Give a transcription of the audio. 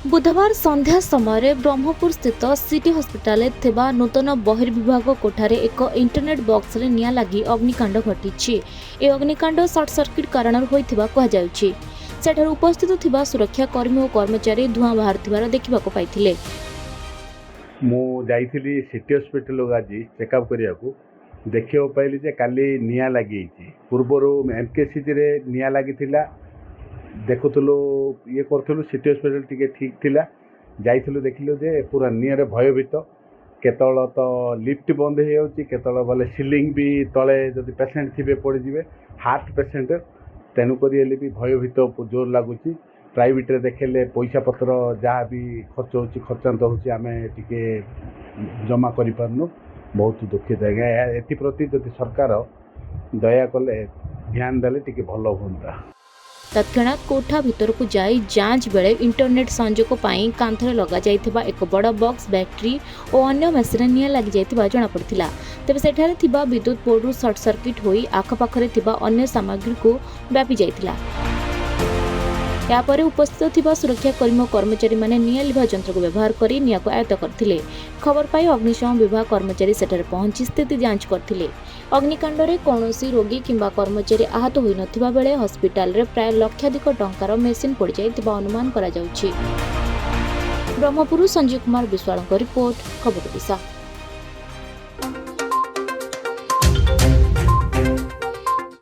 बुधवार संध्या समय ब्रह्मपुर स्थित सिटी हॉस्पिटल थिबा नूतन बहिर्विभाग कोठारे एक इंटरनेट बॉक्स रे निया लगी अग्निकांड घटी। ए अग्निकांड सर्ट सर्किट कारण होइथिबा कहा जाउछि। सेठार उपस्थित थिबा सुरक्षा कर्मी और कर्मचारी धुआं बाहर देखा पाइथिले। मु जाइथिली सिटी हॉस्पिटल आज चेकअप करिया को देखियो पाइली जे काली निया लगी पूर्वरु एमकेसीजी रे निया लगी थिला देखुलु ये करूँ सिटी हॉस्पिटल टी ठीक थिला जाइलु देखिलु जे पूरा निआरे भयभीत केतल तो लिफ्ट बंद हो जाउची केतल बोले सीलिंग भी तले जदि पेसेंट थे पड़े हार्ट पेसेंट तेणुक भी भयभीत जोर लगुच प्राइवेट रे देखेले पैसा पत्र जहाँ भी खर्च हो खर्चांत होमें जमा कर पारनु बहुत दुखित आज्ञा एप्रति जदि सरकार दया कले ध्यान देले टिके भल हुंता। तत्क्षणात कोठा भितर को जाई जांच बेले इंटरनेट संजोग पाई कांथरे लगा जाइथिबा एक बड़ बॉक्स बैटरी और अन्य मेसिन निया लगी जाइथिबा जणा पड़थिला। तेबे सेठारे थिबा विद्युत बोर्ड सर्ट सर्किट होई आखपाखरे थिबा अन्य सामग्री को व्यापी जाइथिला। यापर उपस्थित थिबा सुरक्षा कर्मी और कर्मचारी माने निया लिभा यंत्र को व्यवहार करी निया को आयत्त करथिले। खबर पाई अग्निशम विभाग कर्मचारी सेठारे पहुंची स्थिति जांच करथिले। अग्निकांड रे कौनसी रोगी किंबा कर्मचारी आहत होई नथिबा बेले हॉस्पिटल रे प्राय लक्षाधिक टंकार मेसिन पड़ जाइथिबा अनुमान करा जाउछि। ब्रह्मपुर संजीव कुमार विश्वाल रिपोर्ट खबर दिशा।